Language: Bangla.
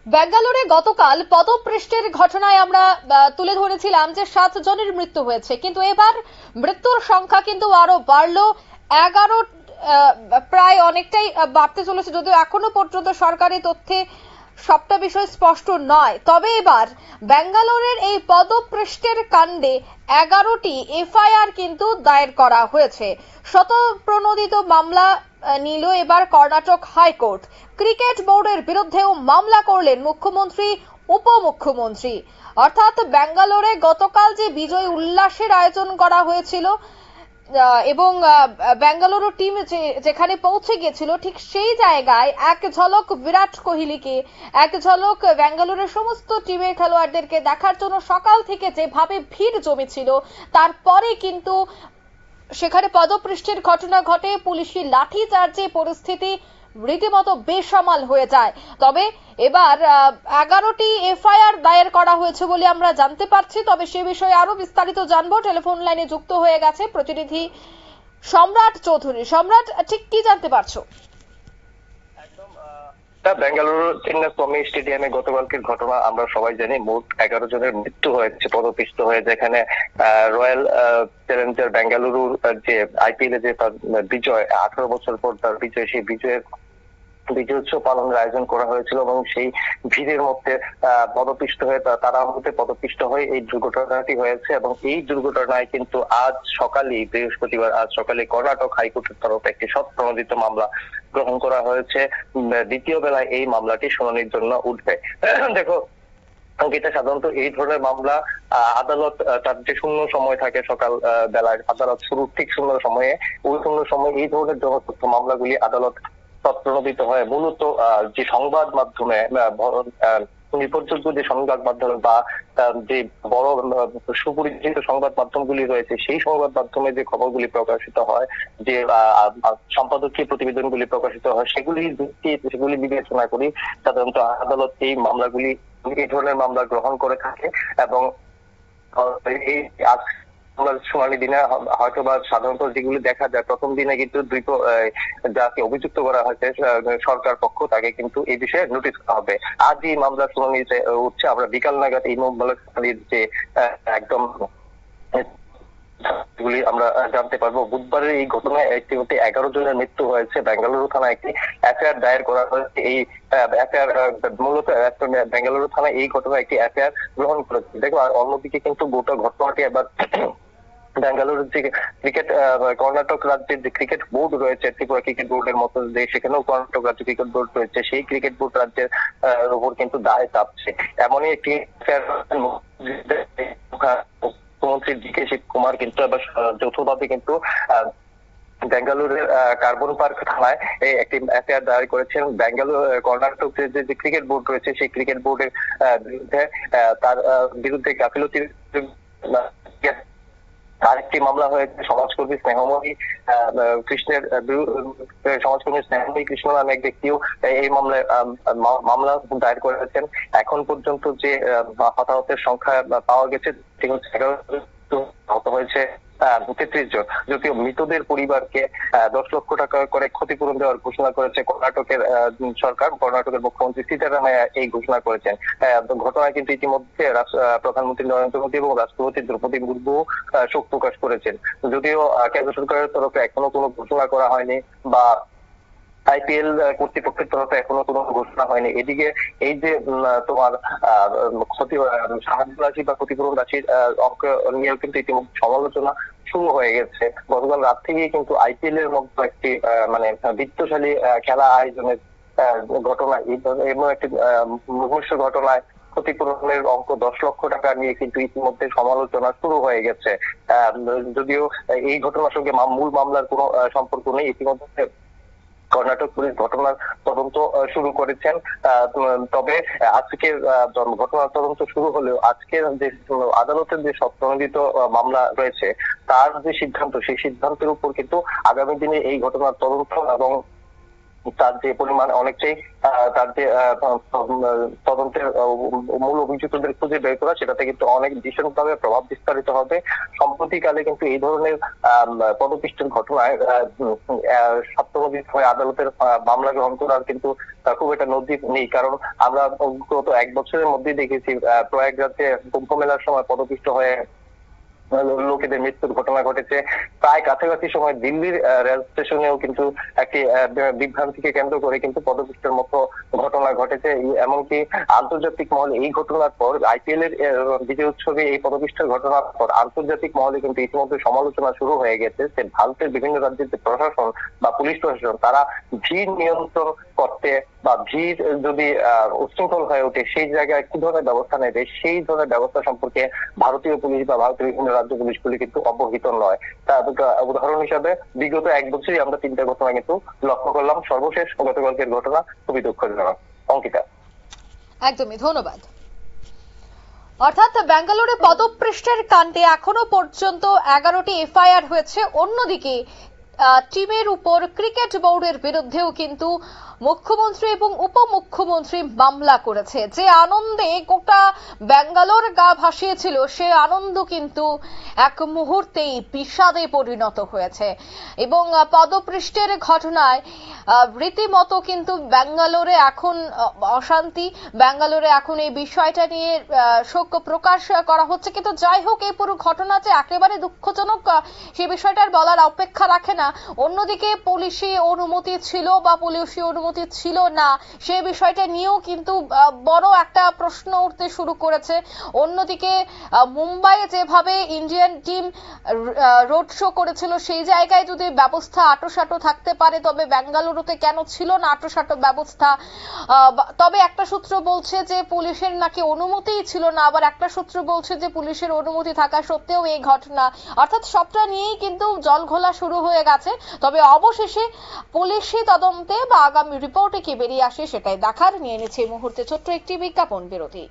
ব্যাঙ্গালোরে গতকাল পদপৃষ্ঠের ঘটনায় আমরা তুলে ধরেছিলাম যে 7 জনের মৃত্যু হয়েছে, কিন্তু এবার মৃত্যুর সংখ্যা কিন্তু আরো বাড়লো। 11 প্রায় অনেকটাই বাড়তে চলেছে, যদিও এখনো পর্যন্ত সরকারি তথ্যে সবটা বিষয় স্পষ্ট নয়। তবে এবার ব্যাঙ্গালোরের এই পদপৃষ্ঠের কাণ্ডে 11টি এফআইআর কিন্তু দায়ের করা হয়েছে। শতপ্রণোদিত মামলা নিল এবার কর্ণাটক হাইকোর্ট। ক্রিকেট বোর্ডের বিরুদ্ধেও মামলা করলেন মুখ্যমন্ত্রী, উপমুখ্যমন্ত্রী। অর্থাৎ ব্যাঙ্গালোরে গতকাল যে বিজয় উল্লাসের আয়োজন করা হয়েছিল এবং বেঙ্গালুরু টিম যেখানে পৌঁছে গিয়েছিল, ঠিক সেই জায়গায় এক ঝলক বিরাট কোহলিকে, এক ঝলক বেঙ্গালুরুর সমস্ত টিমের খেলোয়াড়দেরকে দেখার জন্য সকাল থেকে যেভাবে ভিড় জমেছিল, তারপরে কিন্তু সেখানে পদপৃষ্ঠের ঘটনা ঘটে। পুলিশি লাঠিচার্জে পরিস্থিতি রীতিমতো বেসামাল হয়ে যায়। তবে এবার 11টি এফআইআর দায়ের করা হয়েছে বলে আমরা জানতে পারছি। তবে সে বিষয়ে আরো বিস্তারিত জানবো। টেলিফোন লাইনে যুক্ত হয়ে গেছে প্রতিনিধি সম্রাট চৌধুরী। সম্রাট, ঠিক কি জানতে পারছো? বেঙ্গালুরু চিন্নাস্বামী স্টেডিয়ামে গতকালকের ঘটনা আমরা সবাই জানি। মোট 11 জনের মৃত্যু হয়েছে পদপিষ্ট হয়ে, যেখানে রয়্যাল চ্যালেঞ্জার বেঙ্গালুরুর যে আইপিএল এ যে তার বিজয়, 18 বছর পর তার বিজয়, সেই বিজয়ের বিজয় উৎসব পালনের আয়োজন করা হয়েছিল এবং সেই ভিড়ের মধ্যে পদপিষ্ট হয়ে তারা মধ্যে পদপিষ্ট হয়ে এই দুর্ঘটনাটি হয়েছে। এবং এই দুর্ঘটনায় কিন্তু আজ সকালে, বৃহস্পতিবার আজ সকালে কর্ণাটক হাইকোর্টের তরফে একটি শতপ্রণোদিত মামলা গ্রহণ করা হয়েছে। দ্বিতীয় বেলায় এই মামলাটি শুনানির জন্য উঠবে। দেখো অঙ্কিতা, সাধারণত এই ধরনের মামলা আদালত তার যে শূন্য সময় থাকে সকাল বেলায়, আদালত শুরুর ঠিক শূন্য সময়ে, ওই শূন্য সময় এই ধরনের জনতথ্য মামলাগুলি আদালত প্রণোদিত হয় মূলত যে সংবাদ মাধ্যমে, নির্ভরযোগ্য যে সংবাদ মাধ্যম বা যে বড় সুপরিচিত সংবাদ মাধ্যমগুলি রয়েছে, সেই সংবাদ মাধ্যমে যে খবরগুলি প্রকাশিত হয়, যে সম্পাদকীয় প্রতিবেদনগুলি প্রকাশিত হয়, সেগুলি বিবেচনা করি সাধারণত আদালত এই মামলাগুলি, এই ধরনের মামলা গ্রহণ করে থাকে। এবং এই শুনানি দিনে হয়তো বা সাধারণত যেগুলি দেখা যায়, প্রথম দিনে কিন্তু যাকে অভিযুক্ত করা হয়েছে সরকার পক্ষ, তাকে কিন্তু এই বিষয়ে নোটিশ করা হবে। আজ এই মামলা শুনানিতে উঠছে, আমরা বিকাল নাগাদ এই মামলা শুনানির যে একদম আমরা জানতে পারবো। বুধবারের এই ঘটনায় ইতিমধ্যে 11 জনের মৃত্যু হয়েছে। বেঙ্গালুরু থানায় একটি এফআইআর দায়ের করা হয়েছে। এই এফআইআর মূলত বেঙ্গালুরু থানায় এই ঘটনায় একটি এফআইআর গ্রহণ করেছে। দেখো, আর অন্যদিকে কিন্তু গোটা ঘটনাটি এবার বেঙ্গালুরুর যে ক্রিকেট, কর্ণাটক রাজ্যের যে ক্রিকেট বোর্ড রয়েছে, ত্রিপুরা ক্রিকেট বোর্ডের মতো যে সেখানেও কর্ণাটক রাজ্য ক্রিকেট বোর্ড রয়েছে, সেই ক্রিকেট বোর্ড রাজ্যের উপর কিন্তু দায় চাপছে। এমনই একটি মুখ্যমন্ত্রী ডিকে শিবকুমার কিন্তু এবার যৌথভাবে কিন্তু বেঙ্গালুরুর কার্বন পার্ক থানায় একটি এফআইআর দায়ের করেছেন। কর্ণাটক যে ক্রিকেট বোর্ড রয়েছে, সেই ক্রিকেট বোর্ডের বিরুদ্ধে, তার বিরুদ্ধে গাফিলতির আরেকটি মামলা হয়েছে সমাজকর্মী স্নেহময়ী কৃষ্ণ নামে এক ব্যক্তিও এই মামলায় মামলা দায়ের করেছেন। এখন পর্যন্ত যে হতাহতের সংখ্যা পাওয়া গেছে হয়েছে 33 জন। যদিও মৃতদের পরিবারকে 10 লক্ষ টাকা করে ক্ষতিপূরণ দেওয়ার ঘোষণা করেছে কর্ণাটকের সরকার। কর্ণাটকের মুখ্যমন্ত্রী সীতারামাইয়া এই ঘোষণা করেছেন। ঘটনায় কিন্তু ইতিমধ্যে প্রধানমন্ত্রী নরেন্দ্র মোদী এবং রাষ্ট্রপতি দ্রৌপদী মুর্মু শোক প্রকাশ করেছেন। যদিও কেন্দ্র সরকারের তরফে এখনো কোনো ঘোষণা করা হয়নি বা আইপিএল কর্তৃপক্ষের তরফে এখনো কোনো ঘোষণা হয়নি। এদিকে এই যে তোমার সাহায্য রাশি বা ক্ষতিপূরণ রাশির অঙ্ক নিয়েও কিন্তু ইতিমধ্যে সমালোচনা শুরু হয়ে গেছে। গতকাল রাত থেকেই কিন্তু আইপিএল এর মধ্যে একটি মানে বিত্তশালী খেলা আয়োজনের ঘটনা, এমন একটি মুহূর্ত ঘটনায় ক্ষতিপূরণের অঙ্ক 10 লক্ষ টাকা নিয়ে কিন্তু ইতিমধ্যে সমালোচনা শুরু হয়ে গেছে। যদিও এই ঘটনার সঙ্গে মূল মামলার কোনো সম্পর্ক নেই। ইতিমধ্যে কর্ণাটক পুলিশ ঘটনার তদন্ত শুরু করেছেন। তবে আজকের ঘটনার তদন্ত শুরু হলেও আজকের যে আদালতের যে প্রণোদিত মামলা রয়েছে, তার যে সিদ্ধান্ত, সেই সিদ্ধান্তের উপর কিন্তু আগামী দিনে এই ঘটনার তদন্ত এবং তার যে পরিমাণ অনেকটাই তার যে তদন্তের মূল অভিযুক্তদের খুঁজে বের করা, সেটাতে কিন্তু অনেক ভীষণভাবে প্রভাব বিস্তারিত হবে। সম্প্রতিকালে কিন্তু এই ধরনের পদপিষ্টের ঘটনায় সপ্তম বিভাগীয় আদালতের মামলা গ্রহণ করার কিন্তু খুব একটা নজির নেই। কারণ আমরা গত 1 বছরের মধ্যে দেখেছি প্রয়াগরাজে কুম্ভ মেলার সময় পদপিষ্ট হয়ে লোকেদের মৃত্যুর ঘটনা ঘটেছে। প্রায় কাছাকাছি সময় দিল্লির রেল স্টেশনেও কিন্তু একটি বিভ্রান্তিকে কেন্দ্র করে কিন্তু পদপিষ্টের মতো ঘটনা ঘটেছে। এমনকি আন্তর্জাতিক মহলে এই ঘটনার পর আইপিএল এর বিজয় উৎসবে এই পদপিষ্টের ঘটনার পর আন্তর্জাতিক মহলে কিন্তু ইতিমধ্যে সমালোচনা শুরু হয়ে গেছে যে ভারতের বিভিন্ন রাজ্যের যে প্রশাসন বা পুলিশ প্রশাসন, তারা ভিড় নিয়ন্ত্রণ করতে বা ভিড় যদি উচ্ছৃঙ্খল হয়ে ওঠে সেই জায়গায় কি ধরনের ব্যবস্থা নেবে, সেই ধরনের ব্যবস্থা সম্পর্কে ভারতীয় পুলিশ বা ভারতের বিভিন্ন রাজ্য পুলিশগুলি কিন্তু অবহিত নয়। তার উদাহরণ হিসাবে বিগত 1 বছরই আমরা 3টা ঘটনা কিন্তু লক্ষ্য করলাম। সর্বশেষ গতকালকের ঘটনা খুবই দুঃখজনক। অঙ্কিতা, একদমই ধন্যবাদ। অর্থাৎ ব্যাঙ্গালোরে পদপৃষ্ঠের কাণ্ডে এখনো পর্যন্ত 11টি এফআইআর হয়েছে। অন্যদিকে টিমের উপর ক্রিকেট বোর্ডের বিরুদ্ধেও কিন্তু মুখ্যমন্ত্রী এবং উপমুখ্যমন্ত্রী মামলা করেছে। যে আনন্দে গোটা ব্যাঙ্গালোর গা ভাসিয়েছিল, সে আনন্দ কিন্তু এক মুহূর্তেই বিষাদে পরিণত হয়েছে এবং পদপৃষ্ঠের ঘটনায় রীতিমতো কিন্তু ব্যাঙ্গালোরে এখন অশান্তি। ব্যাঙ্গালোরে এখন এই বিষয়টা নিয়ে শোক প্রকাশ করা হচ্ছে। কিন্তু যাই হোক, এই পুরো ঘটনা যে একেবারে দুঃখজনক সে বিষয়টার বলার অপেক্ষা রাখে না। অন্যদিকে পুলিশি অনুমতি ছিল বা পুলিশি অনুমতি ছিল না, সে বিষয়টা নিয়েও কিন্তু বড় একটা প্রশ্ন উঠতে শুরু করেছে। অন্যদিকে মুম্বাইয়ে যেভাবে ইন্ডিয়ান টিম রোড শো করেছিল, সেই জায়গায় যদি ব্যবস্থা আঁটোসাঁটো থাকতে পারে, তবে বেঙ্গালুরুতে কেন ছিল না আঁটোসাঁটো ব্যবস্থা? তবে একটা সূত্র বলছে যে পুলিশের নাকি অনুমতিই ছিল না, আবার একটা সূত্র বলছে যে পুলিশের অনুমতি থাকা সত্ত্বেও এই ঘটনা। অর্থাৎ সবটা নিয়েই কিন্তু জলঘোলা শুরু হয়ে গেছে। তবে অবশেষে পুলিশি তদন্তে বা আগামী রিপোর্টে কি বেরিয়ে আসে সেটাই দেখার। নিয়ে নিচ্ছে এই মুহূর্তে ছোট্ট একটি বিজ্ঞাপন বিরতি।